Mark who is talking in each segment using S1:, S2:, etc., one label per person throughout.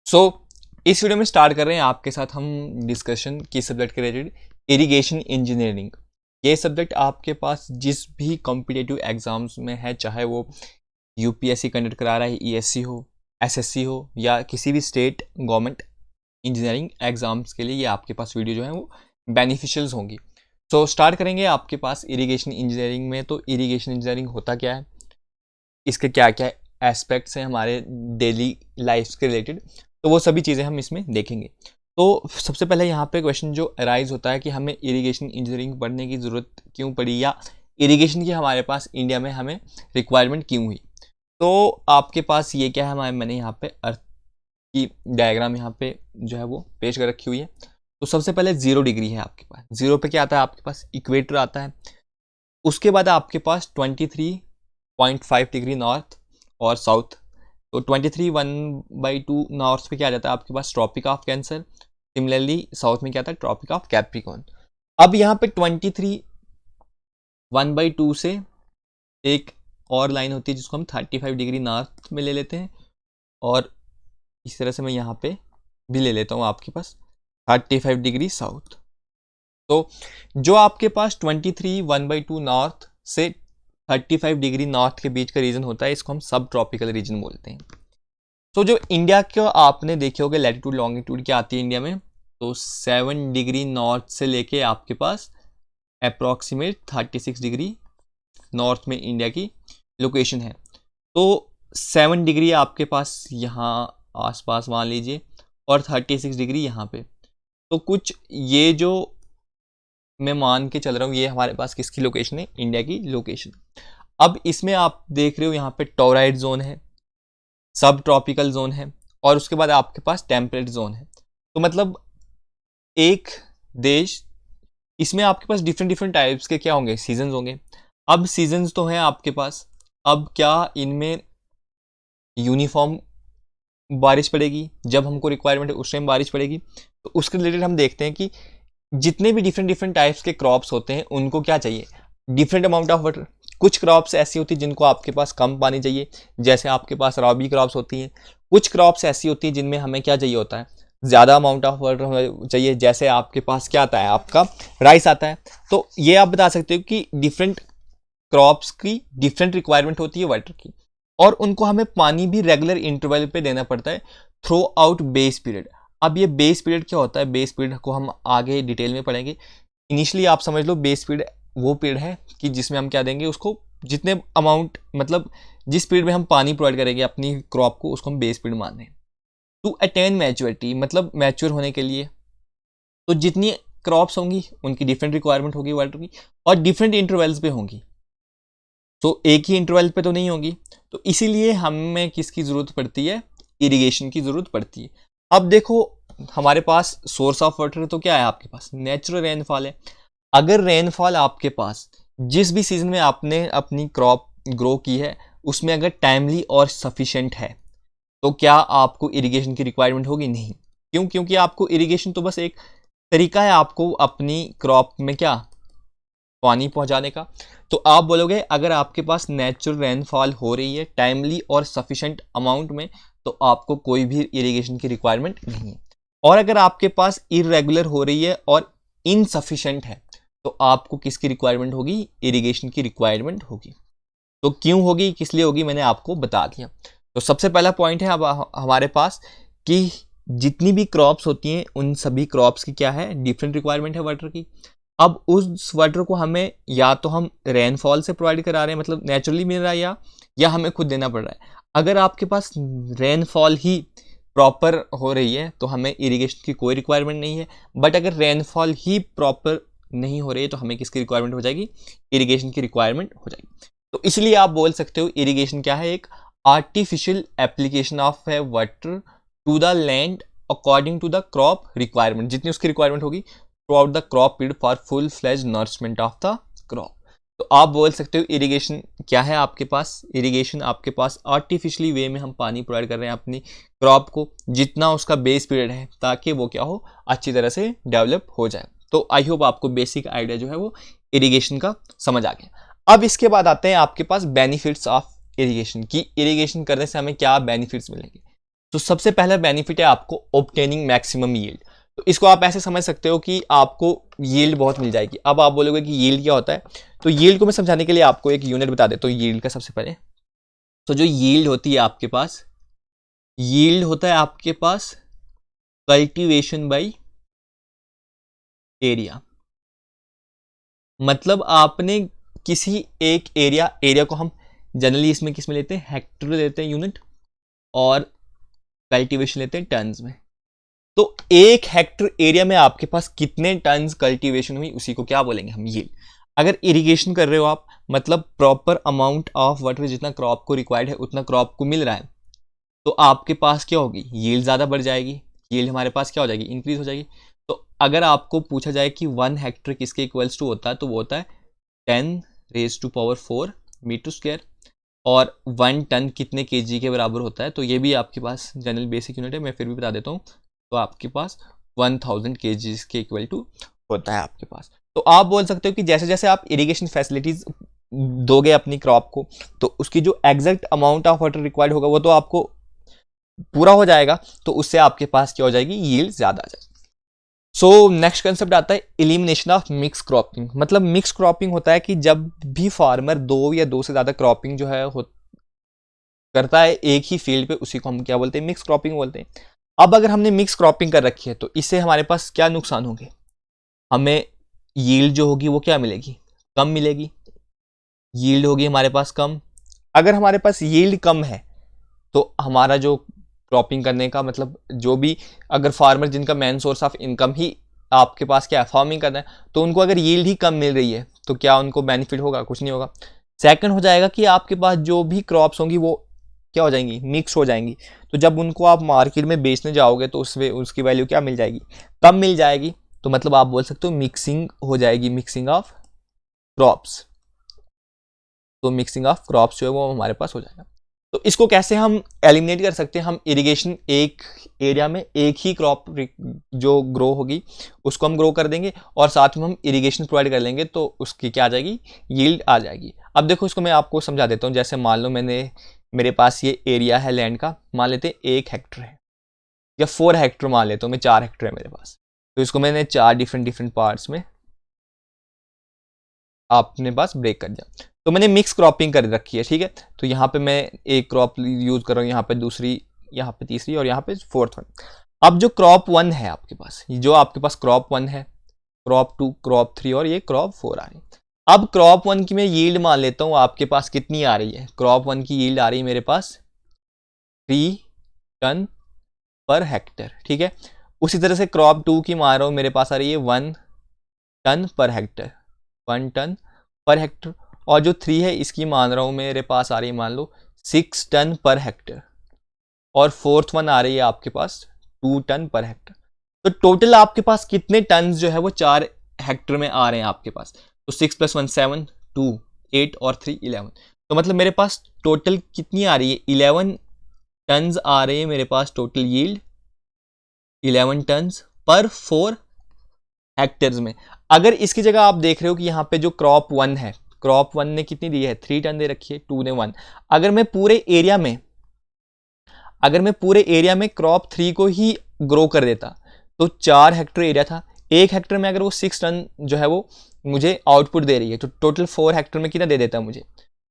S1: सो इस वीडियो में स्टार्ट कर रहे हैं आपके साथ हम डिस्कशन किस सब्जेक्ट के रिलेटेड, इरिगेशन इंजीनियरिंग। ये सब्जेक्ट आपके पास जिस भी कॉम्पिटिटिव एग्जाम्स में है, चाहे वो यूपीएससी कंडक्ट करा रहा है, ईएससी हो, एसएससी हो, या किसी भी स्टेट गवर्नमेंट इंजीनियरिंग एग्जाम्स के लिए ये आपके पास वीडियो जो है वो बेनिफिशियल्स होंगी। सो स्टार्ट करेंगे आपके पास इरिगेशन इंजीनियरिंग में। तो इरिगेशन इंजीनियरिंग होता क्या है, इसके क्या क्या एस्पेक्ट्स हैं हमारे डेली लाइफ के रिलेटेड, तो वो सभी चीज़ें हम इसमें देखेंगे। तो सबसे पहले यहाँ पे क्वेश्चन जो अराइज होता है कि हमें इरिगेशन इंजीनियरिंग पढ़ने की ज़रूरत क्यों पड़ी, या इरिगेशन की हमारे पास इंडिया में हमें रिक्वायरमेंट क्यों हुई। तो आपके पास ये क्या है, मैंने यहाँ पे अर्थ की डायग्राम यहाँ पे जो है वो पेश कर रखी हुई है। तो सबसे पहले 0 डिग्री है आपके पास। 0 पे क्या आता है आपके पास, इक्वेटर आता है। उसके बाद आपके पास 23.5 डिग्री नॉर्थ और साउथ। तो 23 1/2 नॉर्थ पे क्या आ जाता है आपके पास, tropic of cancer. Similarly south में क्या आता है, ट्रॉपिक ऑफ कैप्रिकॉर्न। अब यहाँ पे 23 1/2 से एक और लाइन होती है जिसको हम 35 डिग्री नॉर्थ में ले लेते हैं, और इस तरह से मैं यहाँ पे भी ले लेता हूँ आपके पास 35 डिग्री साउथ। तो जो आपके पास 23 1/2 नॉर्थ से 35 डिग्री नॉर्थ के बीच का रीजन होता है, इसको हम सब ट्रॉपिकल रीजन बोलते हैं। तो जो इंडिया का आपने देखे होगे लैटिट्यूड लॉन्गिट्यूड क्या आती है इंडिया में, तो 7 डिग्री नॉर्थ से लेके आपके पास अप्रॉक्सीमेट 36 डिग्री नॉर्थ में इंडिया की लोकेशन है। तो 7 डिग्री आपके पास यहाँ आसपास मान लीजिए, और 36 डिग्री यहाँ पे। तो कुछ ये जो मैं मान के चल रहा हूँ, ये हमारे पास किसकी लोकेशन है, इंडिया की लोकेशन। अब इसमें आप देख रहे हो यहाँ पे टॉराइड जोन है, सब ट्रॉपिकल जोन है, और उसके बाद आपके पास टेम्परेट जोन है। तो मतलब एक देश, इसमें आपके पास डिफरेंट डिफरेंट टाइप्स के क्या होंगे, सीजन्स होंगे। अब सीजन्स तो हैं आपके पास, अब क्या इनमें यूनिफॉर्म बारिश पड़ेगी, जब हमको रिक्वायरमेंट है उस टाइम बारिश पड़ेगी। तो उसके रिलेटेड हम देखते हैं कि जितने भी डिफरेंट डिफरेंट टाइप्स के क्रॉप्स होते हैं उनको क्या चाहिए, डिफरेंट अमाउंट ऑफ वाटर। कुछ क्रॉप्स ऐसी होती है जिनको आपके पास कम पानी चाहिए, जैसे आपके पास रॉबी क्रॉप्स होती हैं। कुछ क्रॉप्स ऐसी होती हैं जिनमें हमें क्या चाहिए होता है, ज़्यादा अमाउंट ऑफ वाटर चाहिए, जैसे आपके पास क्या आता है, आपका राइस आता है। तो ये आप बता सकते हो कि डिफरेंट क्रॉप्स की डिफरेंट रिक्वायरमेंट होती है वाटर की, और उनको हमें पानी भी रेगुलर इंटरवल पे देना पड़ता है थ्रू आउट बेस पीरियड। अब ये बेस पीरियड क्या होता है, बेस पीरियड को हम आगे डिटेल में पढ़ेंगे। इनिशियली आप समझ लो बेस पीरियड वो पीरियड है कि जिसमें हम क्या देंगे उसको, जितने अमाउंट मतलब जिस पीरियड में हम पानी प्रोवाइड करेंगे अपनी क्रॉप को, उसको हम बेस पीरियड मान रहे हैं। टू अटेन मैच्योरिटी मतलब मैच्योर होने के लिए, तो जितनी क्रॉप्स होंगी उनकी डिफरेंट रिक्वायरमेंट होगी वाटर की, और डिफरेंट इंटरवल्स पे होंगी। तो एक ही इंटरवल पे तो नहीं होगी। तो इसीलिए हमें किसकी ज़रूरत पड़ती है, इरिगेशन की ज़रूरत पड़ती है। अब देखो हमारे पास सोर्स ऑफ वाटर तो क्या है, आपके पास नेचुरल रेनफॉल है। अगर रेनफॉल आपके पास जिस भी सीजन में आपने अपनी क्रॉप ग्रो की है उसमें अगर टाइमली और सफिशेंट है, तो क्या आपको इरिगेशन की रिक्वायरमेंट होगी, नहीं। क्यों, क्योंकि आपको इरिगेशन तो बस एक तरीका है आपको अपनी क्रॉप में क्या पानी पहुंचाने का। तो आप बोलोगे अगर आपके पास नेचुरल रेनफॉल हो रही है टाइमली और सफिशेंट अमाउंट में, तो आपको कोई भी इरिगेशन की रिक्वायरमेंट नहीं है। और अगर आपके पास इरेगुलर हो रही है और इनसफिशेंट है, तो आपको किसकी रिक्वायरमेंट होगी, इरिगेशन की रिक्वायरमेंट होगी। तो क्यों होगी, किस लिए होगी, मैंने आपको बता दिया। तो सबसे पहला पॉइंट है अब हमारे पास कि जितनी भी क्रॉप्स होती हैं उन सभी क्रॉप्स की क्या है, डिफरेंट रिक्वायरमेंट है वाटर की। अब उस वाटर को हमें या तो हम रेनफॉल से प्रोवाइड करा रहे हैं, मतलब नेचुरली मिल रहा है, या हमें खुद देना पड़ रहा है। अगर आपके पास रेनफॉल ही प्रॉपर हो रही है तो हमें इरिगेशन की कोई रिक्वायरमेंट नहीं है। बट अगर रेनफॉल ही प्रॉपर नहीं हो रही है तो हमें किसकी रिक्वायरमेंट हो जाएगी, इरिगेशन की रिक्वायरमेंट हो जाएगी। तो इसलिए आप बोल सकते हो इरिगेशन क्या है, एक आर्टिफिशियल एप्लीकेशन ऑफ है water to the land according to the crop requirement, जितनी उसकी रिक्वायरमेंट होगी throughout the crop period for full fledge nourishment of the crop. तो आप बोल सकते हो इरिगेशन क्या है आपके पास, इरिगेशन आपके पास आर्टिफिशियली वे में हम पानी प्रोवाइड कर रहे हैं अपनी क्रॉप को, जितना उसका बेस पीरियड है, ताकि वो क्या हो, अच्छी तरह से डेवलप हो जाए। तो आई होप आपको बेसिक आइडिया जो है वो इरिगेशन का समझ आ गया। अब इसके बाद आते हैं आपके पास बेनिफिट्स ऑफ इरिगेशन की, इरिगेशन करने से हमें क्या बेनिफिट्स मिलेंगे। तो सबसे पहला बेनिफिट है आपको ऑब्टेनिंग मैक्सिमम यील्ड। तो इसको आप ऐसे समझ सकते हो कि आपको यील्ड बहुत मिल जाएगी। अब आप बोलोगे कि यील्ड क्या होता है, तो यील्ड को मैं समझाने के लिए आपको एक यूनिट बता देता हूँ यील्ड का। सबसे पहले तो जो यील्ड होती है आपके पास, यील्ड होता है आपके पास कल्टीवेशन बाय एरिया। मतलब आपने किसी एक एरिया को हम जनरली इसमें किस में लेते हैं, हेक्टर लेते हैं यूनिट, और कल्टीवेशन लेते हैं टन्स में। तो एक हेक्टर एरिया में आपके पास कितने टन्स कल्टीवेशन हुई, उसी को क्या बोलेंगे हम, यील्ड। अगर इरिगेशन कर रहे हो आप, मतलब प्रॉपर अमाउंट ऑफ वाटर, जितना क्रॉप को रिक्वायर्ड है उतना क्रॉप को मिल रहा है, तो आपके पास क्या होगी, यील्ड ज़्यादा बढ़ जाएगी। यील्ड हमारे पास क्या हो जाएगी, इंक्रीज हो जाएगी। तो अगर आपको पूछा जाए कि 1 हेक्टर किसके इक्वल्स टू होता है, तो वो होता है 10⁴ मीटर स्क्वायर। और 1 टन कितने केजी के बराबर होता है, तो ये भी आपके पास जनरल बेसिक यूनिट है, मैं फिर भी बता देता हूँ। तो आपके पास 1000 केजीज के इक्वल टू होता है आपके पास। तो आप बोल सकते हो कि जैसे जैसे आप इरिगेशन फैसिलिटीज दोगे अपनी क्रॉप को, तो उसकी जो exact amount of water required होगा वो तो आपको पूरा हो जाएगा, तो उससे आपके पास क्या हो जाएगी, यील्ड ज्यादा आ जाएगी। सो नेक्स्ट कंसेप्ट आता है एलिमिनेशन ऑफ मिक्स क्रॉपिंग। मतलब मिक्स क्रॉपिंग होता है कि जब भी फार्मर 2 या 2 से ज्यादा क्रॉपिंग जो है करता है एक ही फील्ड पे, उसी को हम क्या बोलते हैं, मिक्स क्रॉपिंग बोलते हैं। अब अगर हमने मिक्स क्रॉपिंग कर रखी है, तो इससे हमारे पास क्या नुकसान होंगे, हमें यील्ड जो होगी वो क्या मिलेगी, कम मिलेगी। यील्ड होगी हमारे पास कम। अगर हमारे पास यील्ड कम है, तो हमारा जो क्रॉपिंग करने का मतलब, जो भी अगर फार्मर जिनका मेन सोर्स ऑफ इनकम ही आपके पास क्या है, फार्मिंग करना है, तो उनको अगर यील्ड ही कम मिल रही है, तो क्या उनको बेनिफिट होगा, कुछ नहीं होगा। सेकंड हो जाएगा कि आपके पास जो भी क्रॉप्स होंगी वो क्या हो जाएंगी, मिक्स हो जाएंगी। तो जब उनको आप मार्केट में बेचने जाओगे, तो उसकी वैल्यू क्या मिल जाएगी, कम मिल जाएगी। तो मतलब आप बोल सकते हो मिक्सिंग हो जाएगी, मिक्सिंग ऑफ क्रॉप्स। तो मिक्सिंग ऑफ क्रॉप्स जो है वो हमारे पास हो जाएगा। तो इसको कैसे हम एलिमिनेट कर सकते हैं, हम इरिगेशन एक एरिया में एक ही क्रॉप जो ग्रो होगी उसको हम ग्रो कर देंगे, और साथ में हम इरिगेशन प्रोवाइड कर लेंगे, तो उसकी क्या आ जाएगी, यील्ड आ जाएगी। अब देखो इसको मैं आपको समझा देता हूँ। जैसे मान लो मेरे पास ये एरिया है लैंड का, मान लेते हैं 1 हेक्टर है, या 4 हेक्टर मान लेता हूँ मैं, 4 हेक्टर है मेरे पास। तो इसको मैंने 4 डिफरेंट पार्ट्स में आपने पास ब्रेक कर दिया। तो मैंने मिक्स क्रॉपिंग कर रखी है, ठीक है। तो यहाँ पे मैं एक क्रॉप यूज कर रहा हूँ, यहाँ पे दूसरी, यहाँ पे तीसरी, और यहाँ पे 4th वन। अब जो क्रॉप 1 है आपके पास, जो आपके पास क्रॉप 1 है, क्रॉप 2, क्रॉप 3 और ये क्रॉप 4 आ रही है। अब क्रॉप 1 की मैं यील्ड मान लेता हूँ आपके पास कितनी आ रही है, क्रॉप 1 की यील्ड आ रही है मेरे पास 3 टन पर हेक्टर, ठीक है। उसी तरह से क्रॉप 2 की मान रहा हूँ, मेरे पास आ रही है 1 ton per hectare, 1 ton per hectare. और जो 3 है इसकी मान रहा हूँ मेरे पास आ रही है, मान लो 6 टन पर हेक्टर। और 4th वन आ रही है आपके पास 2 टन पर हेक्टर। तो टोटल आपके पास कितने टन जो है वो 4 हेक्टर में आ रहे हैं आपके पास। तो 6 + 1 7, 2 8 और 3 11। तो मतलब मेरे पास टोटल कितनी आ रही है, 11 टन्स आ रहे हैं मेरे पास टोटल यील्ड, 11 टन्स पर 4 हेक्टर्स में। अगर इसकी जगह आप देख रहे हो कि यहाँ पे जो क्रॉप 1 है, क्रॉप 1 ने कितनी दी है, 3 टन दे रखी है, 2 ने 1। अगर मैं पूरे एरिया में क्रॉप 3 को ही ग्रो कर देता, तो 4 हेक्टर एरिया था, 1 हेक्टर में अगर वो 6 टन जो है वो मुझे आउटपुट दे रही है, तो टोटल 4 हेक्टर में कितना दे देता है मुझे,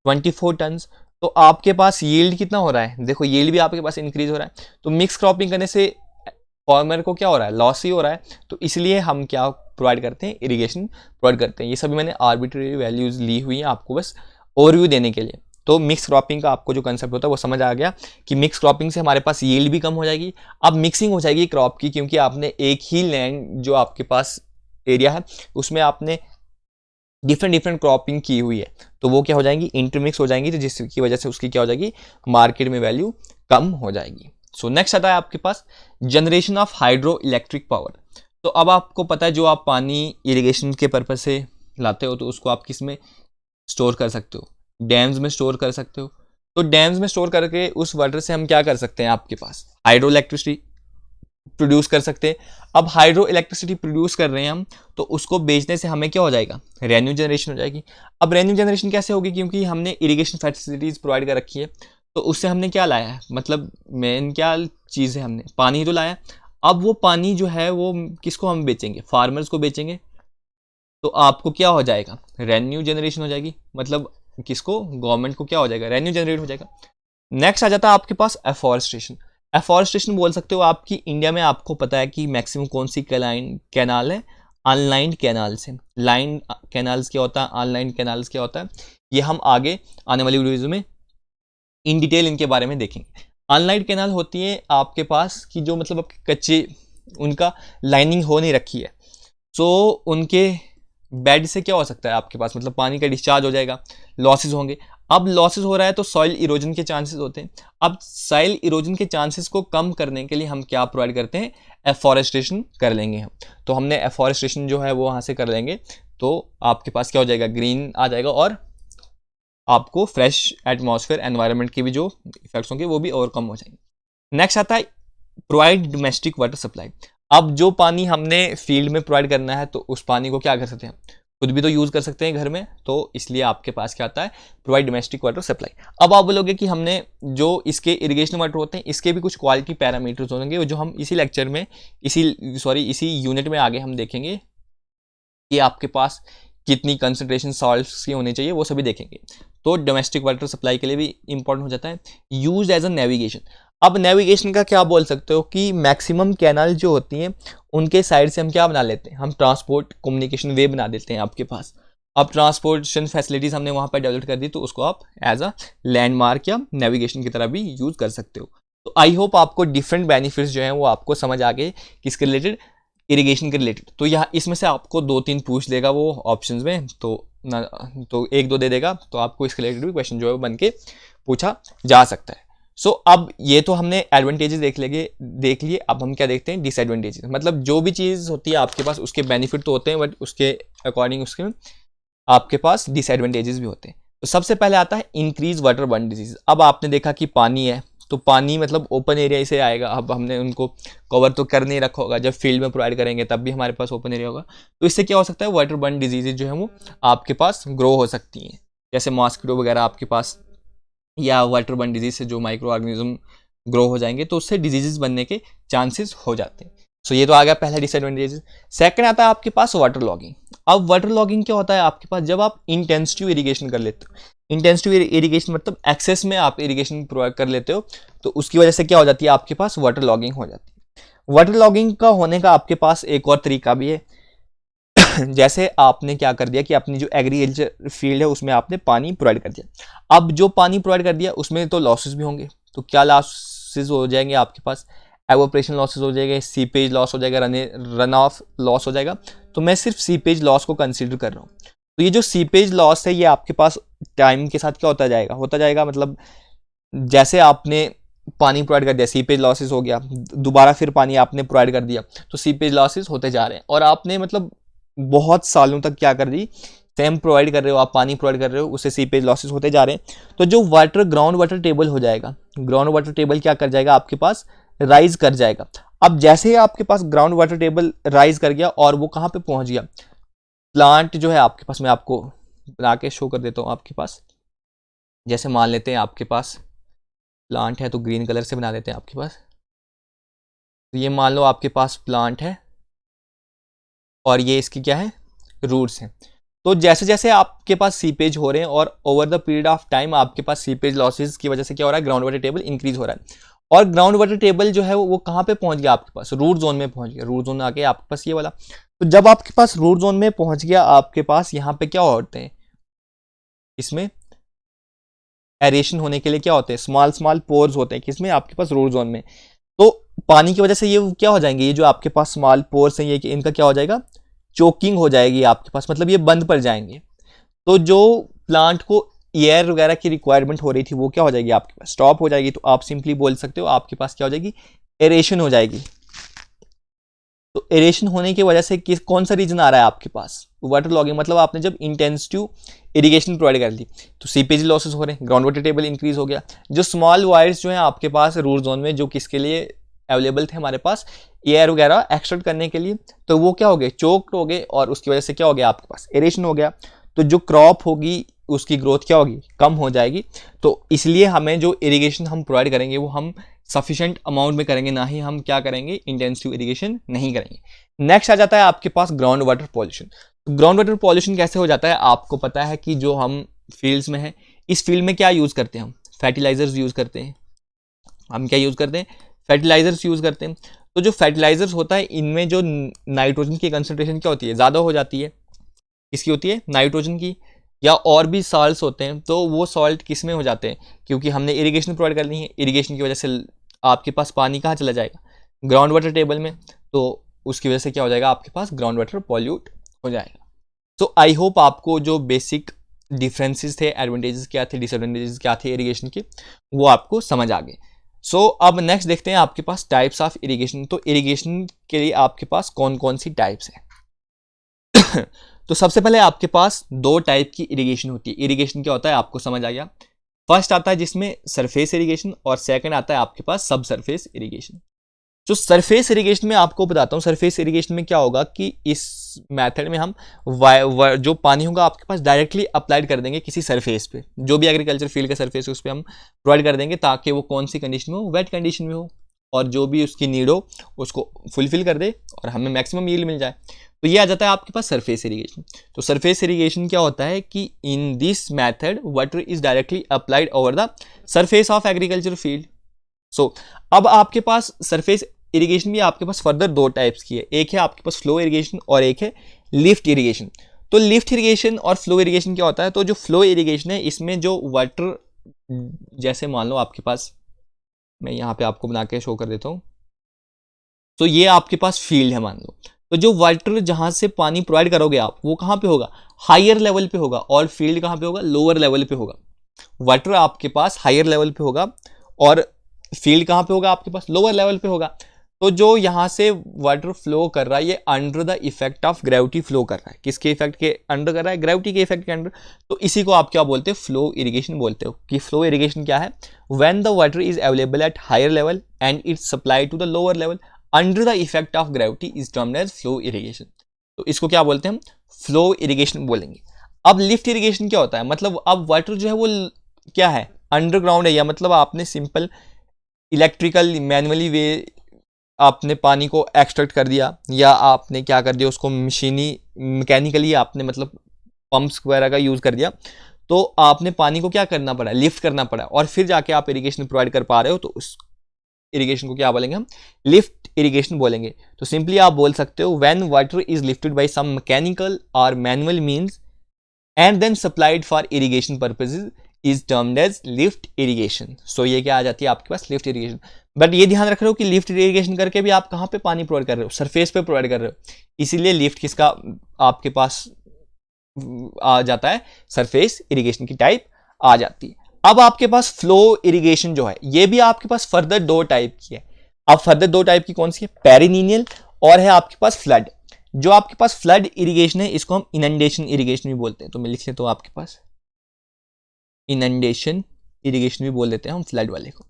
S1: 24 टन। तो आपके पास यील्ड कितना हो रहा है, देखो यील्ड भी आपके पास इंक्रीज हो रहा है। तो मिक्स क्रॉपिंग करने से फार्मर को क्या हो रहा है, लॉस ही हो रहा है। तो इसलिए हम क्या प्रोवाइड करते हैं, इरिगेशन प्रोवाइड करते हैं। ये सभी मैंने आर्बिट्रेरी वैल्यूज ली हुई हैं आपको बस ओवरव्यू देने के लिए। तो मिक्स क्रॉपिंग का आपको जो कंसेप्ट होता है वो समझ आ गया कि मिक्स क्रॉपिंग से हमारे पास यील्ड भी कम हो जाएगी। अब मिक्सिंग हो जाएगी क्रॉप की, क्योंकि आपने एक ही लैंड जो आपके पास एरिया है उसमें आपने डिफरेंट क्रॉपिंग की हुई है, तो वो क्या हो जाएंगी, इंटरमिक्स हो जाएंगी, तो जिसकी वजह से उसकी क्या हो जाएगी, मार्केट में वैल्यू कम हो जाएगी। सो नेक्स्ट आता है आपके पास generation of hydro electric power. तो अब आपको पता है जो आप पानी इरिगेशन के पर्पज से लाते हो, तो उसको आप किस में स्टोर कर सकते हो, डैम्स में स्टोर कर सकते हो। तो डैम्स में स्टोर करके उस वाटर से हम क्या कर सकते हैं, आपके पास हाइड्रो इलेक्ट्रिसिटी प्रोड्यूस कर सकते हैं। अब हाइड्रो इलेक्ट्रिसिटी प्रोड्यूस कर रहे हैं हम, तो उसको बेचने से हमें क्या हो जाएगा, रेवेन्यू जनरेशन हो जाएगी। अब रेवेन्यू जनरेशन कैसे होगी, क्योंकि हमने इरिगेशन फैसिलिटीज प्रोवाइड कर रखी है, तो उससे हमने क्या लाया है, मतलब मेन क्या चीज़ है, हमने पानी तो लाया। अब वो पानी जो है वो किसको हम बेचेंगे, फार्मर्स को बेचेंगे, तो आपको क्या हो जाएगा, रेवेन्यू जनरेशन हो जाएगी, मतलब किसको, गवर्नमेंट को क्या हो जाएगा, रेवेन्यू जनरेट हो जाएगा। नेक्स्ट आ जाता है आपके पास एफॉरेस्टेशन। एफॉरेस्टेशन बोल सकते हो आपकी इंडिया में, आपको पता है कि मैक्सिमम कौन सी कैनाल है, अनलाइंड कैनाल्स है। लाइन कैनाल्स क्या होता है, अनलाइंड कैनाल्स क्या होता है, ये हम आगे आने वाली वीडियोज में इन डिटेल इनके बारे में देखेंगे। अनलाइंड कैनाल होती है आपके पास कि जो मतलब आपके कच्चे, उनका लाइनिंग हो नहीं रखी है, सो उनके बेड से क्या हो सकता है आपके पास, मतलब पानी का डिस्चार्ज हो जाएगा, लॉसेस होंगे। अब लॉसेस हो रहा है तो सॉइल इरोजन के चांसेस होते हैं। अब सॉइल इरोजन के चांसेस को कम करने के लिए हम क्या प्रोवाइड करते हैं, एफॉरेस्टेशन कर लेंगे हम। तो हमने एफॉरेस्टेशन जो है वो वहाँ से कर लेंगे, तो आपके पास क्या हो जाएगा, ग्रीन आ जाएगा, और आपको फ्रेश एटमॉस्फेयर एनवायरनमेंट के भी जो इफेक्ट्स होंगे वो भी ओवरकम हो जाएंगे। नेक्स्ट आता है प्रोवाइड डोमेस्टिक वाटर सप्लाई। अब जो पानी हमने फील्ड में प्रोवाइड करना है, तो उस पानी को क्या कर सकते हैं, खुद भी तो यूज़ कर सकते हैं घर में, तो इसलिए आपके पास क्या आता है, प्रोवाइड डोमेस्टिक वाटर सप्लाई। अब आप बोलोगे कि हमने जो इसके इरिगेशन वाटर होते हैं इसके भी कुछ क्वालिटी पैरामीटर्स होंगे, जो हम इसी लेक्चर में, इसी यूनिट में आगे हम देखेंगे कि आपके पास कितनी कंसंट्रेशन सॉल्ट्स की होनी चाहिए, वो सभी देखेंगे। तो डोमेस्टिक वाटर सप्लाई के लिए भी इंपॉर्टेंट हो जाता है। Use as a navigation. अब नेविगेशन का क्या बोल सकते हो कि मैक्सिमम कैनाल जो होती हैं उनके साइड से हम क्या बना लेते हैं, हम ट्रांसपोर्ट कम्युनिकेशन वे बना देते हैं आपके पास। अब ट्रांसपोर्टेशन फैसिलिटीज़ हमने वहाँ पर डेवलप कर दी, तो उसको आप एज अ लैंडमार्क या नेविगेशन की तरह भी यूज़ कर सकते हो। तो आई होप आपको डिफरेंट बेनिफिट्स जो हैं वो आपको समझ आ गए किसके रिलेटेड, इरिगेशन के रिलेटेड। तो यहाँ इसमें से आपको 2-3 पूछ लेगा वो ऑप्शंस में, तो 1-2 दे देगा, तो आपको इसके रिलेटेड भी क्वेश्चन जो है बन के पूछा जा सकता है। सो अब ये तो हमने एडवांटेजेस देख लिए। अब हम क्या देखते हैं, डिसएडवांटेजेस। मतलब जो भी चीज़ होती है आपके पास उसके बेनिफिट तो होते हैं, बट उसके अकॉर्डिंग उसके आपके पास डिसएडवांटेजेस भी होते हैं। तो सबसे पहले आता है इंक्रीज वाटर बर्न डिजीज। अब आपने देखा कि पानी है, तो पानी मतलब ओपन एरिया से आएगा। अब हमने उनको कवर तो कर नहीं रखा होगा, जब फील्ड में प्रोवाइड करेंगे तब भी हमारे पास ओपन एरिया होगा, तो इससे क्या हो सकता है, वाटर बर्न डिजीजेज जो है वो आपके पास ग्रो हो सकती हैं, जैसे मॉस्किटो वगैरह आपके पास, या वाटर बर्न डिजीज से जो माइक्रो ऑर्गेनिज्म ग्रो हो जाएंगे, तो उससे डिजीजेस बनने के चांसेस हो जाते हैं। सो ये तो आ गया पहला डिसएडवांटेज। सेकंड आता है आपके पास वाटर लॉगिंग। अब वाटर लॉगिंग क्या होता है आपके पास, जब आप इंटेंसिव इरिगेशन कर लेते हो, इंटेंसिव इरिगेशन मतलब एक्सेस में आप इरिगेशन प्रोवाइड कर लेते हो, तो उसकी वजह से क्या हो जाती है, आपके पास वाटर लॉगिंग हो जाती है। वाटर लॉगिंग का होने का आपके पास एक और तरीका भी है। जैसे आपने क्या कर दिया कि अपनी जो एग्रीकल्चर फील्ड है उसमें आपने पानी प्रोवाइड कर दिया। अब जो पानी प्रोवाइड कर दिया उसमें तो लॉसेस भी होंगे, तो क्या लॉसेस हो जाएंगे आपके पास, एवोपरेशन लॉसेस हो जाएगा, सीपेज लॉस हो जाएगा, रन ऑफ लॉस हो जाएगा। तो मैं सिर्फ सीपेज लॉस को कंसीडर कर रहा हूँ। तो ये जो सीपेज लॉस है ये आपके पास टाइम के साथ क्या होता जाएगा, मतलब जैसे आपने पानी प्रोवाइड कर दिया, सीपेज लॉसेस हो गया, दोबारा फिर पानी आपने प्रोवाइड कर दिया, तो सीपेज लॉसेस होते जा रहे हैं, और आपने मतलब बहुत सालों तक क्या कर दी, सेम प्रोवाइड कर रहे हो, आप पानी प्रोवाइड कर रहे हो, उससे सीपेज लॉसेस होते जा रहे हैं। तो जो ग्राउंड वाटर टेबल हो जाएगा, ग्राउंड वाटर टेबल क्या कर जाएगा, आपके पास राइज कर जाएगा। अब जैसे ही आपके पास ग्राउंड वाटर टेबल राइज कर गया, और वो कहाँ पे पहुंच गया, प्लांट जो है आपके पास, मैं आपको बना के शो कर देता हूँ आपके पास। जैसे मान लेते हैं आपके पास प्लांट है, तो ग्रीन कलर से बना देते हैं आपके पास। तो ये मान लो आपके पास प्लांट है, और ये इसकी क्या है, रूट्स हैं। तो जैसे जैसे आपके पास सीपेज हो रहे हैं, और over the period of time आपके पास सीपेज लॉसेस की वजह से क्या हो रहा है, ग्राउंड वाटर टेबल इंक्रीज हो रहा है। और ग्राउंड वाटर टेबल जो है वो कहाँ पे पहुंच गया, आपके पास रूट जोन में पहुंच गया। रूट जोन आके आपके पास ये वाला, तो जब आपके पास रूट जोन में पहुंच गया, आपके पास यहाँ पे क्या होते हैं, इसमें एरेशन होने के लिए क्या होते हैं, स्मॉल पोर्स होते हैं, किसमें, आपके पास रूट जोन में। तो पानी की वजह से ये क्या हो जाएंगे, ये जो आपके पास स्मॉल पोर्स हैं, ये इनका क्या हो जाएगा, चोकिंग हो जाएगी आपके पास, मतलब ये बंद पड़ जाएंगे। तो जो प्लांट को एयर वगैरह की रिक्वायरमेंट हो रही थी वो क्या हो जाएगी, आपके पास स्टॉप हो जाएगी। तो आप सिंपली बोल सकते हो आपके पास क्या हो जाएगी, एरेशन हो जाएगी। तो एरेशन होने की वजह से कौन सा रीजन आ रहा है आपके पास, वाटर लॉगिंग। मतलब आपने जब इंटेंसिव इरिगेशन प्रोवाइड कर दी, तो सीपेज लॉसेस हो रहे हैं, ग्राउंड वाटर टेबल इंक्रीज हो गया। जो स्मॉल वायर्स जो है आपके पास रूट जोन में, जो किसके लिए अवेलेबल थे हमारे पास, एयर वगैरह एक्सट्रैक्ट करने के लिए, तो वो क्या हो गए, चोक्ड हो गए, और उसकी वजह से क्या हो गया, आपके पास एरेशन हो गया। तो जो क्रॉप होगी उसकी ग्रोथ क्या होगी, कम हो जाएगी। तो इसलिए हमें जो इरिगेशन हम प्रोवाइड करेंगे वो हम सफिशेंट अमाउंट में करेंगे, ना ही हम क्या करेंगे, इंटेंसिव इरिगेशन नहीं करेंगे। नेक्स्ट आ जाता है आपके पास ground water pollution. Ground water pollution कैसे हो जाता है, आपको पता है कि जो हम फील्ड्स में है, इस फील्ड में क्या यूज़ करते हैं, हम फर्टिलाइजर्स यूज़ करते हैं। हम क्या यूज़ करते हैं, फर्टिलाइजर्स यूज़ करते हैं। तो जो फर्टिलाइजर्स होता है इनमें जो नाइट्रोजन की कंसंट्रेशन क्या होती है, ज़्यादा हो जाती है। किसकी होती है, नाइट्रोजन की, या और भी सॉल्ट्स होते हैं। तो वो सॉल्ट किस में हो जाते हैं, क्योंकि हमने इरिगेशन प्रोवाइड करनी है, इरिगेशन की वजह से आपके पास पानी कहाँ चला जाएगा, ग्राउंड वाटर टेबल में। तो उसकी वजह से क्या हो जाएगा, आपके पास ग्राउंड वाटर पॉल्यूट हो जाएगा। तो आई होप आपको जो बेसिक डिफरेंसेस थे, एडवांटेजेस क्या थे, डिसएडवांटेजेस क्या थे इरिगेशन के, वो आपको समझ आ गए। सो अब नेक्स्ट देखते हैं आपके पास टाइप्स ऑफ इरिगेशन। तो इरिगेशन के लिए आपके पास कौन कौन सी टाइप्स हैं। तो सबसे पहले आपके पास दो टाइप की इरिगेशन होती है। इरिगेशन क्या होता है आपको समझ आ गया। फर्स्ट आता है जिसमें सरफेस इरिगेशन, और सेकंड आता है आपके पास सब सरफेस इरिगेशन। जो सरफेस इरिगेशन में आपको बताता हूँ, सरफेस इरिगेशन में क्या होगा कि इस मेथड में हम जो पानी होगा आपके पास डायरेक्टली अप्लाइड कर देंगे किसी सरफेस पे, जो भी एग्रीकल्चर फील्ड का सरफेस है उस पर हम प्रोवाइड कर देंगे, ताकि वो कौन सी कंडीशन में हो, वेट कंडीशन में हो, और जो भी उसकी नीड हो उसको फुलफिल कर दे और हमें मैक्सिमम यील्ड मिल जाए। तो ये आ जाता है आपके पास सरफेस इरिगेशन। तो सरफेस इरिगेशन क्या होता है कि in this method water is directly applied over the surface of agriculture field. So अब आपके पास सरफेस इरिगेशन भी आपके पास फर्दर दो टाइप्स की है। एक है आपके पास फ्लो इरिगेशन और एक है लिफ्ट इरिगेशन। तो लिफ्ट इरिगेशन और फ्लो इरिगेशन क्या होता है, तो जो फ्लो इरिगेशन है इसमें जो वाटर, जैसे मान लो आपके पास, मैं यहाँ पे आपको बना के शो कर देता हूँ। तो ये आपके पास फील्ड है मान लो, तो जो वाटर जहाँ से पानी प्रोवाइड करोगे आप, वो कहाँ पे होगा, हायर लेवल पे होगा, और फील्ड कहाँ पे होगा, लोअर लेवल पे होगा। वाटर आपके पास हायर लेवल पे होगा और फील्ड कहाँ पे होगा, आपके पास लोअर लेवल पे होगा। तो जो यहाँ से वाटर फ्लो कर रहा है ये under the effect of gravity flow कर रहा है। किसके इफेक्ट के अंडर कर रहा है, ग्रेविटी के इफेक्ट के अंडर। तो इसी को आप क्या बोलते हो, फ्लो इरिगेशन बोलते हो। कि फ्लो इरिगेशन क्या है, when the water is available at higher level and its supply to the lower level under the effect of gravity is termed as flow irrigation. तो इसको क्या बोलते हैं हम, फ्लो इरिगेशन बोलेंगे। अब लिफ्ट इरिगेशन क्या होता है, मतलब अब वाटर जो है वो क्या है, अंडरग्राउंड है, या मतलब आपने सिंपल इलेक्ट्रिकल मैनुअली वे आपने पानी को एक्सट्रैक्ट कर दिया, या आपने क्या कर दिया उसको मशीनी मैकेनिकली आपने मतलब पंप्स वगैरह का यूज़ कर दिया। तो आपने पानी को क्या करना पड़ा, लिफ्ट करना पड़ा, और फिर जाके आप इरिगेशन प्रोवाइड कर पा रहे हो। तो उस इरिगेशन को क्या बोलेंगे हम, लिफ्ट इरिगेशन बोलेंगे। तो सिंपली आप बोल सकते हो when water is lifted by some mechanical और manual means and then supplied for irrigation purposes is termed as lift irrigation. So ये क्या आ जाती है आपके पास, लिफ्ट इरिगेशन। बट ये ध्यान रख रहे हो कि लिफ्ट इरिगेशन करके भी आप कहाँ पे पानी प्रोवाइड कर रहे हो, सरफेस पे प्रोवाइड कर रहे हो। इसीलिए लिफ्ट किसका आपके पास आ जाता है, सरफेस इरिगेशन की टाइप आ जाती है। अब आपके पास फ्लो इरिगेशन जो है ये भी आपके पास फर्दर दो टाइप की है। अब फर्दर दो टाइप की कौन सी है, पेरिनीनियल और है आपके पास फ्लड। जो आपके पास फ्लड इरिगेशन है इसको हम इनंडेशन इरिगेशन भी बोलते हैं। तो मैं लिख लेता हूं आपके पास इनंडेशन इरिगेशन भी बोल देते हैं हम फ्लड वाले को।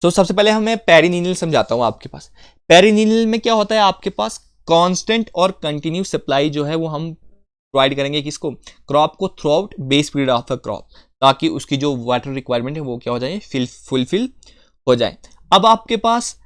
S1: तो सबसे पहले हमें पेरिनीनियल समझाता हूं आपके पास। पेरिनीनियल में क्या होता है, आपके पास कांस्टेंट और कंटिन्यू सप्लाई जो है वो हम प्रोवाइड करेंगे किसको, क्रॉप को through out base period of the crop, ताकि उसकी जो वाटर रिक्वायरमेंट है वो क्या हो जाए, फुलफिल हो जाए। अब आपके पास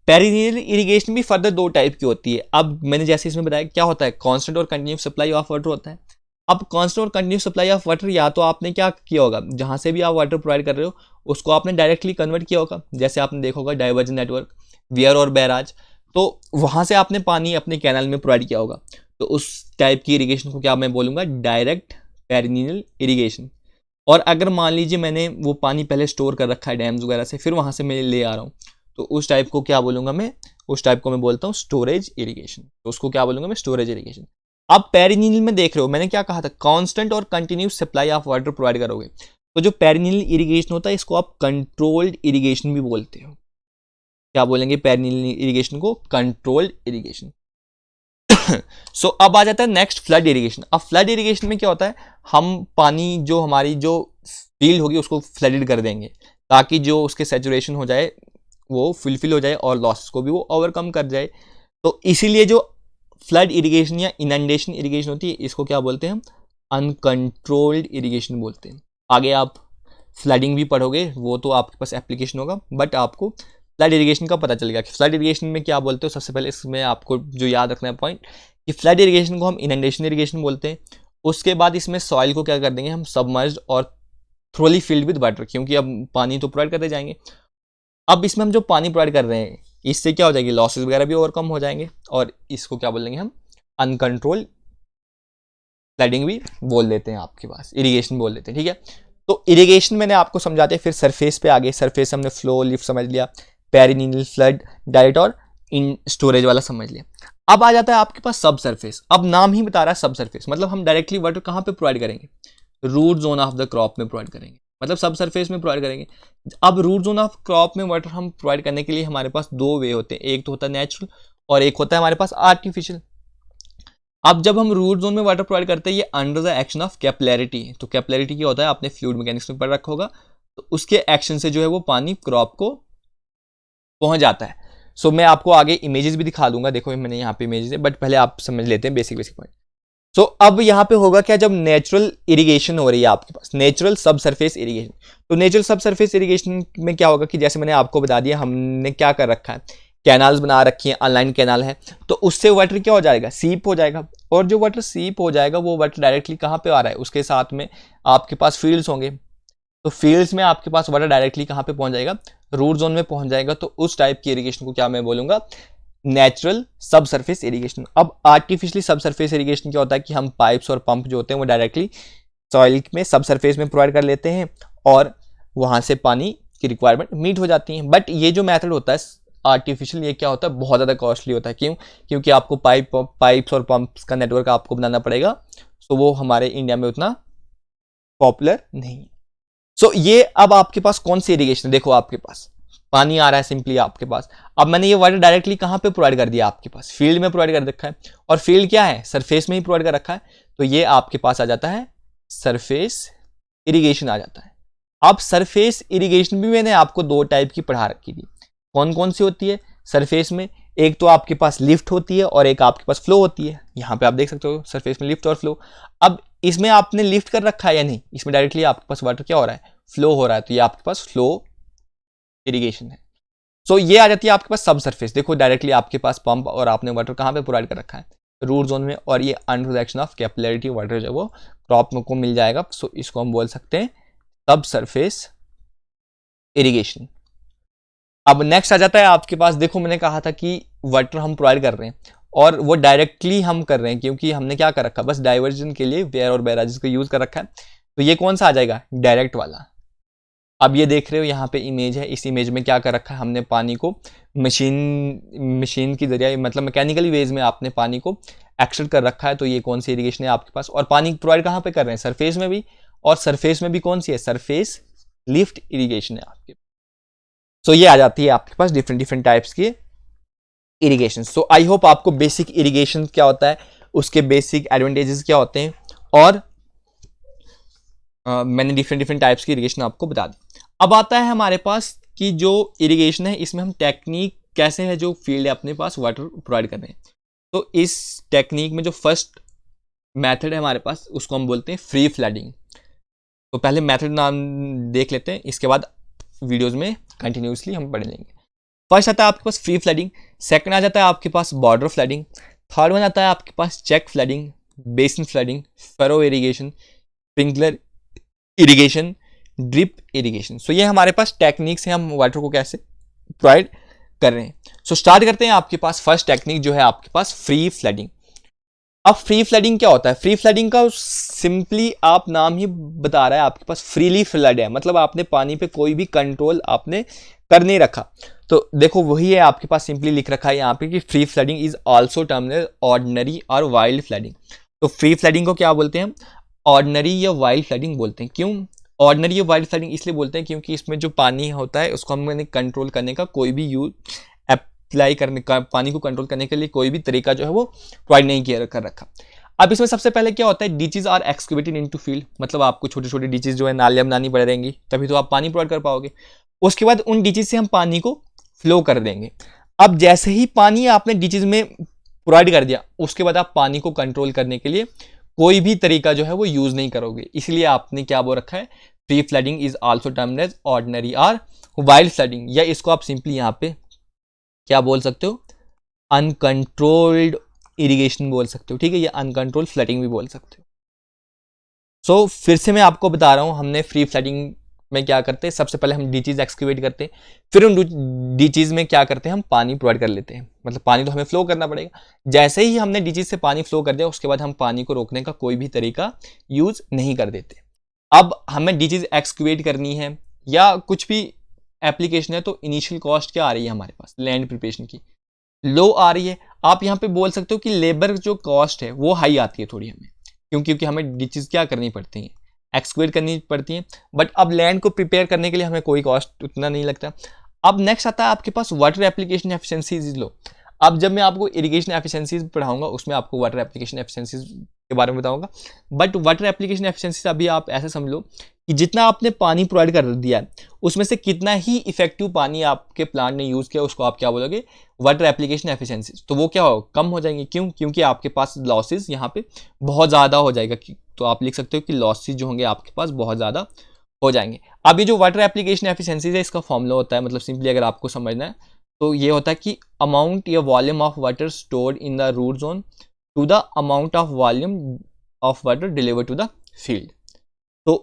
S1: पेरिनियल इरिगेशन भी फर्दर दो टाइप की होती है। अब मैंने जैसे इसमें बताया क्या होता है, कांस्टेंट और कंटिन्यू सप्लाई ऑफ वाटर होता है। अब कांस्टेंट और कंटिन्यू सप्लाई ऑफ वाटर, या तो आपने क्या किया होगा, जहां से भी आप वाटर प्रोवाइड कर रहे हो उसको आपने डायरेक्टली कन्वर्ट किया होगा। जैसे आपने देखा होगा डाइवर्जन नेटवर्क, वियर और बैराज, तो वहां से आपने पानी अपने कैनाल में प्रोवाइड किया होगा। तो उस टाइप की इरिगेशन को क्या मैं बोलूँगा, डायरेक्ट पेरिनियल इरिगेशन। और अगर मान लीजिए मैंने वो पानी पहले स्टोर कर रखा है डैम्स वगैरह से, फिर वहाँ से मैं ले आ रहा हूँ, तो उस टाइप को क्या बोलूँगा मैं, उस टाइप को मैं बोलता हूँ स्टोरेज इरिगेशन। तो उसको क्या बोलूँगा मैं, स्टोरेज इरिगेशन। अब पेरिनियल में देख रहे हो मैंने क्या कहा था, कांस्टेंट और continuous supply of water provide करोगे। तो जो पेरिनियल इरिगेशन होता है इसको आप कंट्रोल्ड इरिगेशन भी बोलते हो। क्या बोलेंगे, पेरिनियल इरिगेशन को कंट्रोल्ड इरिगेशन। सो अब आ जाता है नेक्स्ट फ्लड इरिगेशन। अब फ्लड इरिगेशन में क्या होता है, हम पानी जो हमारी जो फील्ड होगी उसको फ्लडेड कर देंगे, ताकि जो उसके सैचुरेशन हो जाए वो फुलफिल हो जाए और लॉसेस को भी वो ओवरकम कर जाए। तो इसीलिए जो फ्लड इरिगेशन या इनंडेशन इरिगेशन होती है इसको क्या बोलते हैं हम, अनकंट्रोल्ड इरिगेशन बोलते हैं। आगे आप फ्लडिंग भी पढ़ोगे, वो तो आपके पास एप्लीकेशन होगा, बट आपको फ्लड इरिगेशन का पता चलेगा कि फ्लड इरिगेशन में क्या बोलते हो। सबसे पहले इसमें आपको जो याद रखना है पॉइंट कि फ्लड इरिगेशन को हम इनंडेशन इरिगेशन बोलते हैं। उसके बाद इसमें सॉइल को क्या कर देंगे हम, सबमर्ज्ड और थ्रोली फिल्ड विद वाटर, क्योंकि अब पानी तो प्रोवाइड करते जाएंगे। अब इसमें हम जो पानी प्रोवाइड कर रहे हैं इससे क्या हो जाएगी, लॉसेस वगैरह भी ओवरकम हो जाएंगे, और इसको क्या बोलेंगे हम, अनकंट्रोल फ्लडिंग भी बोल देते हैं, आपके पास इरिगेशन बोल देते हैं। ठीक है, तो इरिगेशन मैंने आपको समझाते हैं, फिर सरफेस पे आगे, सरफेस हमने फ्लो लिफ्ट समझ लिया, पेरिनील फ्लड डायरेक्ट और इन स्टोरेज वाला समझ लिया। अब आ जाता है आपके पास सब सरफेस। अब नाम ही बता रहा है सब सरफेस, मतलब हम डायरेक्टली वाटर कहाँ पे प्रोवाइड करेंगे, root zone of the crop में प्रोवाइड करेंगे, मतलब सब सरफेस में प्रोवाइड करेंगे। अब रूट जोन ऑफ क्रॉप में वाटर हम प्रोवाइड करने के लिए हमारे पास दो वे होते हैं, एक तो होता है नेचुरल और एक होता है हमारे पास आर्टिफिशियल। अब जब हम रूट जोन में वाटर प्रोवाइड करते हैं ये under the action of capillarity. तो कैपिलैरिटी क्या होता है, आपने फ्लूइड मैकेनिक्स में पढ़ रखा होगा, तो उसके एक्शन से जो है वो पानी क्रॉप को पहुंच जाता है। सो मैं आपको आगे इमेजेस भी दिखा दूंगा, देखो मैंने यहाँ पे इमेजेस है, बट पहले आप समझ लेते हैं बेसिक पॉइंट। सो अब यहाँ पे होगा क्या, जब नेचुरल इरिगेशन हो रही है आपके पास, नेचुरल सब सरफेस इरिगेशन, तो नेचुरल सब सरफेस इरिगेशन में क्या होगा कि जैसे मैंने आपको बता दिया, हमने क्या कर रखा है, कैनाल्स बना रखी हैं, ऑनलाइन कैनाल है, तो उससे वाटर क्या हो जाएगा, सीप हो जाएगा। और जो वाटर सीप हो जाएगा वो वाटर डायरेक्टली कहाँ पे आ रहा है, उसके साथ में आपके पास फील्ड्स होंगे, तो फील्ड्स में आपके पास वाटर डायरेक्टली कहाँ पे पहुंच जाएगा, रूट जोन में पहुंच जाएगा। तो उस टाइप की इरिगेशन को क्या मैं बोलूंगा, नेचुरल सब सरफेस इरिगेशन। अब आर्टिफिशियली सब सरफेस इरिगेशन क्या होता है कि हम पाइप्स और पंप जो होते हैं वो डायरेक्टली सॉइल में सब सरफेस में प्रोवाइड कर लेते हैं और वहां से पानी की रिक्वायरमेंट मीट हो जाती है। बट ये जो मेथड होता है आर्टिफिशियल, ये क्या होता है, बहुत ज़्यादा कॉस्टली होता है। क्यों, क्योंकि आपको पाइप्स और पंप्स का नेटवर्क आपको बनाना पड़ेगा, सो वो हमारे इंडिया में उतना पॉपुलर नहीं है। सो ये अब आपके पास कौन सी इरिगेशन है, देखो आपके पास पानी आ रहा है सिंपली आपके पास, अब मैंने ये वाटर डायरेक्टली कहाँ पे प्रोवाइड कर दिया, आपके पास फील्ड में प्रोवाइड कर रखा है, और फील्ड क्या है, सरफेस में ही प्रोवाइड कर रखा है, तो ये आपके पास आ जाता है सरफेस इरिगेशन आ जाता है। अब सरफेस इरिगेशन भी मैंने आपको दो टाइप की पढ़ा रखी थी, कौन कौन सी होती है सरफेस में, एक तो आपके पास लिफ्ट होती है और एक आपके पास फ्लो होती है। यहाँ पे आप देख सकते हो सरफेस में लिफ्ट और फ्लो। अब इसमें आपने लिफ्ट कर रखा है या नहीं, इसमें डायरेक्टली आपके पास वाटर क्या हो रहा है, फ्लो हो रहा है, तो ये आपके पास फ्लो इरिगेशन है। सो ये आ जाती है आपके पास सब सरफेस। देखो डायरेक्टली आपके पास पंप और आपने वाटर कहाँ पे प्रोवाइड कर रखा है, रूट जोन में, और ये under the action of capillarity water जो वो क्रॉप को मिल जाएगा। सो इसको हम बोल सकते हैं सब सरफेस इरिगेशन। अब नेक्स्ट आ जाता है आपके पास, देखो मैंने कहा था कि वाटर हम प्रोवाइड कर रहे हैं और वो डायरेक्टली हम कर रहे हैं, क्योंकि हमने क्या कर रखा है, बस डाइवर्जन के लिए वेयर और बैराजेस को यूज कर रखा है। तो ये कौन सा आ जाएगा, डायरेक्ट वाला। अब ये देख रहे हो यहाँ पे इमेज है, इस इमेज में क्या कर रखा है, हमने पानी को मशीन की जरिए, मतलब मैकेनिकली वेज में आपने पानी को एक्सट्रैक्ट कर रखा है। तो ये कौन सी इरिगेशन है आपके पास, और पानी प्रोवाइड कहाँ पे कर रहे हैं, सरफेस में भी, और सरफेस में भी कौन सी है, सरफेस लिफ्ट इरिगेशन है आपके। सो ये आ जाती है आपके पास डिफरेंट डिफरेंट टाइप्स की इरिगेशन। सो आई होप आपको बेसिक इरिगेशन क्या होता है, उसके बेसिक एडवांटेजेस क्या होते हैं, और मैंने डिफरेंट डिफरेंट टाइप्स की इरिगेशन आपको बता दी। अब आता है हमारे पास कि जो इरिगेशन है इसमें हम टेक्निक कैसे है, जो फील्ड है अपने पास वाटर प्रोवाइड कर रहे हैं। तो इस टेक्निक में जो फर्स्ट मेथड है हमारे पास उसको हम बोलते हैं फ्री फ्लडिंग। तो पहले मेथड नाम देख लेते हैं, इसके बाद वीडियोज में कंटिन्यूसली हम पढ़ लेंगे। फर्स्ट आता है आपके पास फ्री फ्लडिंग, सेकंड आ जाता है आपके पास बॉर्डर फ्लडिंग, थर्ड वन आता है आपके पास check flooding, basin flooding, furrow irrigation, sprinkler irrigation, drip irrigation. So ये हमारे पास टेक्निक्स हैं, हम वाटर को कैसे प्रोवाइड कर रहे हैं। सो स्टार्ट करते हैं। आपके पास फर्स्ट टेक्निक जो है आपके पास फ्री फ्लडिंग। अब फ्री फ्लडिंग क्या होता है, फ्री फ्लडिंग का सिंपली आप नाम ही बता रहा है, आपके पास फ्रीली फ्लड है, मतलब आपने पानी पे कोई भी कंट्रोल आपने कर नहीं रखा। तो देखो वही है आपके पास, सिंपली लिख रखा है यहाँ पे कि free flooding is also terminal ordinary और वाइल्ड फ्लडिंग। तो फ्री फ्लडिंग को क्या बोलते हैं हम, ऑर्डिनरी या वाइल्ड फ्लडिंग बोलते हैं। क्यों ऑर्डिनरी या वाइल्ड फ्लडिंग इसलिए बोलते हैं क्योंकि इसमें जो पानी होता है उसको हमने कंट्रोल करने का कोई भी यूज अप्लाई करने का, पानी को कंट्रोल करने के लिए कोई भी तरीका जो है वो प्रोवाइड नहीं किया कर रखा। अब इसमें सबसे पहले क्या होता है, डीचेज आर एक्सक्यूवेटेड इनटू फील्ड, मतलब आपको छोटे छोटे डीचेज जो है नालियां बनानी पड़ रहेंगी, तभी तो आप पानी प्रोवाइड कर पाओगे। उसके बाद उन डीचेज से हम पानी को फ्लो कर देंगे। अब जैसे ही पानी आपने डीचेज में प्रोवाइड कर दिया, उसके बाद आप पानी को कंट्रोल करने के लिए कोई भी तरीका जो है वो यूज नहीं करोगे। इसलिए आपने क्या बोल रखा है, free flooding is also termed as ordinary और वाइल्ड फ्लडिंग, या इसको आप सिंपली यहाँ पे क्या बोल सकते हो, अनकंट्रोल्ड इरिगेशन बोल सकते हो, ठीक है, या अनकंट्रोल्ड फ्लडिंग भी बोल सकते हो। सो फिर से मैं आपको बता रहा हूँ, हमने फ्री फ्लडिंग में क्या करते हैं, सबसे पहले हम डीचीज एक्सक्यूवेट करते हैं, फिर उन डीचीज में क्या करते हैं, हम पानी प्रोवाइड कर लेते हैं, मतलब पानी तो हमें फ्लो करना पड़ेगा। जैसे ही हमने डीचीज से पानी फ्लो कर दिया, उसके बाद हम पानी को रोकने का कोई भी तरीका यूज नहीं कर देते। अब हमें डीचीज एक्सक्यूवेट करनी है या कुछ भी एप्लीकेशन है, तो इनिशियल कॉस्ट क्या आ रही है हमारे पास, लैंड प्रिपरेशन की लो आ रही है। आप यहाँ पे बोल सकते हो कि लेबर जो कॉस्ट है वो हाई आती है थोड़ी हमें, क्योंकि हमें डीचीज क्या करनी पड़ती हैं, एक्सक्वेट करनी पड़ती है। बट अब लैंड को प्रिपेयर करने के लिए हमें कोई कॉस्ट उतना नहीं लगता। अब नेक्स्ट आता है आपके पास वाटर एप्लीकेशन एफिशिएंसीज लो। अब जब मैं आपको इरिगेशन एफिशिएंसीज पढ़ाऊंगा, उसमें आपको वाटर एप्लीकेशन एफिशिएंसीज के बारे में बताऊंगा। बट वाटर एप्लीकेशन एफिशिएंसीज अभी आप ऐसे समझ लो कि जितना आपने पानी प्रोवाइड कर दिया है, उसमें से कितना ही इफेक्टिव पानी आपके प्लांट ने यूज किया, उसको आप क्या बोलोगे, वाटर एप्लीकेशन एफिशिएंसीज। तो वो क्या हो, कम हो जाएंगे। क्यों? क्योंकि आपके पास लॉसेज यहाँ पे बहुत ज़्यादा हो जाएगा। तो आप लिख सकते हो कि लॉसेज जो होंगे आपके पास बहुत ज़्यादा हो जाएंगे। अब ये जो वाटर एप्लीकेशन एफिशिएंसीज है, इसका फॉर्मूला होता है, मतलब सिंपली अगर आपको समझना है तो ये होता है कि अमाउंट या volume of water stored in the root zone to the amount of volume of water deliver to the field. तो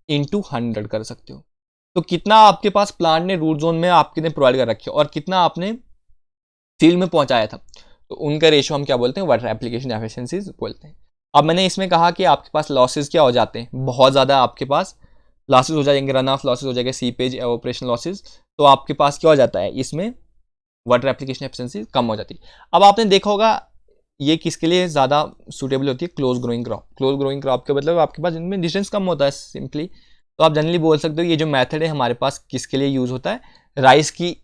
S1: इंटू 100 कर सकते हो। तो कितना आपके पास प्लांट ने रूट जोन में आपके ने प्रोवाइड कर रखे और कितना आपने फील्ड में पहुंचाया था, तो उनका रेशियो हम क्या बोलते हैं, वाटर एप्लीकेशन एफिशिएंसीज बोलते हैं। अब मैंने इसमें कहा कि आपके पास लॉसेज क्या हो जाते हैं, बहुत ज़्यादा आपके पास लॉसेज हो जाएंगे, रन ऑफ लॉसेज हो जाएगा, सीपेज एवोपरेशन लॉसेज। तो आपके पास क्या हो जाता है, इसमें वाटर एप्लीकेशन एफिशिएंसी कम हो जाती है। अब आपने देखा होगा ये किसके लिए ज़्यादा सूटेबल होती है, close growing crop. Close growing crop के मतलब आपके पास इनमें डिस्टेंस कम होता है सिंपली। तो आप जनरली बोल सकते हो ये जो मेथड है हमारे पास किसके लिए यूज़ होता है, राइस की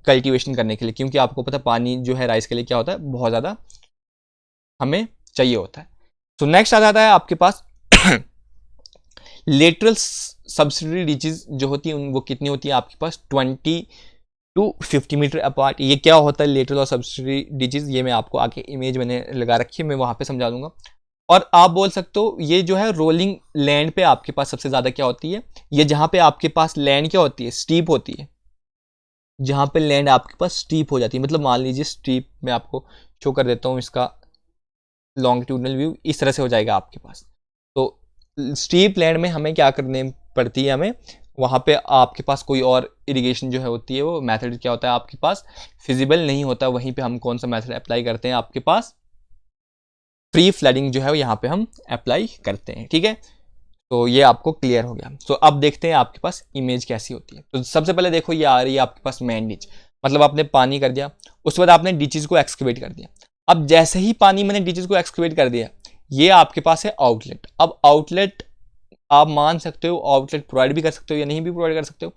S1: कल्टीवेशन करने के लिए, क्योंकि आपको पता है पानी जो है राइस के लिए क्या होता है, बहुत ज़्यादा हमें चाहिए होता है। तो नेक्स्ट आ जाता है आपके पास लेटरल सब्सिडरी रीचेज जो होती है वो कितनी होती है आपके पास, 20 to 50 मीटर अपार्ट। ये क्या होता है लेटरल और सब्सिडरी रीचेज, ये मैं आपको आगे इमेज मैंने लगा रखी है, मैं वहाँ पे समझा दूंगा। और आप बोल सकते हो ये जो है रोलिंग लैंड पे आपके पास सबसे ज़्यादा क्या होती है, ये जहाँ पे आपके पास लैंड क्या होती है, स्टीप होती है। जहाँ पे लैंड आपके पास स्टीप हो जाती है, मतलब मान लीजिए स्टीप, मैं आपको शो कर देता हूँ इसका लॉन्गिट्यूडनल व्यू, इस तरह से हो जाएगा आपके पास। तो स्टीप लैंड में हमें क्या करने पड़ती है, हमें वहाँ पे आपके पास कोई और इरिगेशन जो है होती है, वो मेथड क्या होता है आपके पास फिजिबल नहीं होता। वहीं पे हम कौन सा मेथड अप्लाई करते हैं, आपके पास फ्री फ्लडिंग जो है यहाँ पे हम अप्लाई करते हैं, ठीक है। तो ये आपको क्लियर हो गया। तो अब देखते हैं आपके पास इमेज कैसी होती है। तो सबसे पहले देखो ये आ रही है आपके पास मेन डिच, मतलब आपने पानी कर दिया, उसके बाद आपने डिचेज को एक्सक्यूवेट कर दिया। अब जैसे ही पानी मैंने डिचेज को एक्सक्यूवेट कर दिया, ये आपके पास है आउटलेट। अब आउटलेट आप मान सकते हो आउटलेट प्रोवाइड भी कर सकते हो या नहीं भी प्रोवाइड कर सकते हो।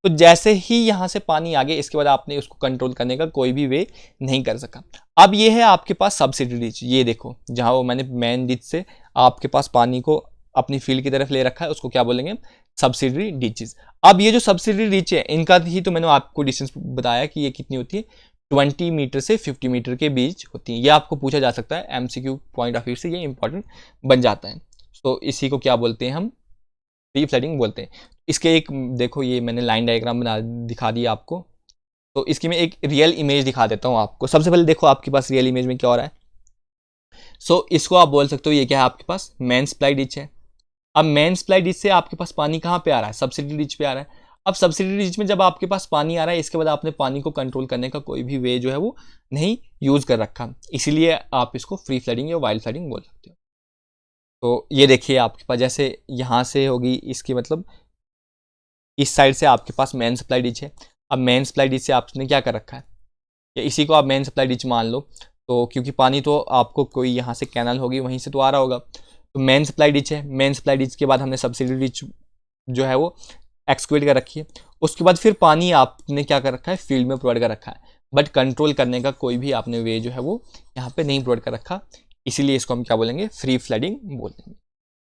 S1: तो जैसे ही यहाँ से पानी आ गया, इसके बाद आपने उसको कंट्रोल करने का कोई भी वे नहीं कर सका। अब ये है आपके पास सब्सिडी डिच, ये देखो जहाँ वो मैंने मेन डिच से आपके पास पानी को अपनी फील्ड की तरफ ले रखा है, उसको क्या बोलेंगे, सब्सिडी डिचेस। अब ये जो सब्सिडी डिच है, इनका ही तो मैंने आपको डिस्टेंस बताया कि ये कितनी होती है, 20 मीटर से 50 मीटर के बीच होती है। ये आपको पूछा जा सकता है एमसीक्यू पॉइंट ऑफ व्यू से, ये इंपॉर्टेंट बन जाता है। तो इसी को क्या बोलते हैं, हम फ्री फ्लडिंग बोलते हैं। इसके एक देखो ये मैंने लाइन डायग्राम बना दिखा दिया आपको। तो इसकी मैं एक रियल इमेज दिखा देता हूँ आपको। सबसे पहले देखो आपके पास रियल इमेज में क्या हो रहा है। इसको आप बोल सकते हो ये क्या है, आपके पास मेन सप्लाई डिच है। अब मेन सप्लाई डिच से आपके पास पानी कहाँ पे आ रहा है, सब्सिडी डिच पे आ रहा है। अब सब्सिडी डिच में जब आपके पास पानी आ रहा है, इसके बाद आपने पानी को कंट्रोल करने का कोई भी वे जो है वो नहीं यूज कर रखा, इसीलिए आप इसको फ्री फ्लडिंग या वाइल्ड फ्लडिंग बोल सकते हो। तो ये देखिए आपके पास जैसे यहाँ से होगी, इसकी मतलब इस साइड से आपके पास मेन सप्लाई डिच है। अब मेन सप्लाई डिच से आपने क्या कर रखा है, या इसी को आप मेन सप्लाई डिच मान लो। तो क्योंकि पानी तो आपको कोई यहाँ से कैनल होगी वहीं से तो आ रहा होगा, तो मेन सप्लाई डिच है। मेन सप्लाई डिच के बाद हमने सब्सिडी डिच जो है वो एक्सक्यूवेट कर रखी है। उसके बाद फिर पानी आपने क्या कर रखा है, फील्ड में प्रोवाइड कर रखा है, बट कंट्रोल करने का कोई भी आपने वे जो है वो यहाँ पे नहीं प्रोवाइड कर रखा, इसीलिए इसको हम क्या बोलेंगे, फ्री फ्लडिंग बोल देंगे।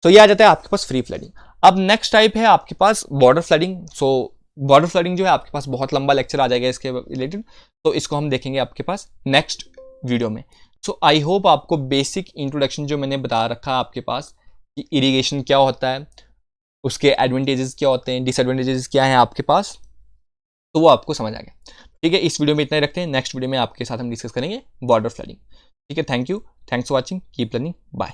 S1: तो ये आ जाता है आपके पास फ्री फ्लडिंग। अब नेक्स्ट टाइप है आपके पास बॉर्डर फ्लडिंग। बॉर्डर फ्लडिंग जो है आपके पास बहुत लंबा लेक्चर आ जाएगा इसके रिलेटेड, तो इसको हम देखेंगे आपके पास नेक्स्ट वीडियो में। सो आई होप आपको बेसिक इंट्रोडक्शन जो मैंने बता रखा है आपके पास कि इरिगेशन क्या होता है, उसके एडवांटेजेस क्या होते हैं, डिसएडवांटेजेस क्या हैं आपके पास, तो वो आपको समझ आ गया। ठीक है, इस वीडियो में इतना ही रखते हैं। नेक्स्ट वीडियो में आपके साथ हम डिस्कस करेंगे वाटर फ्लडिंग। ठीक है, thank you, thanks for watching, keep learning, bye.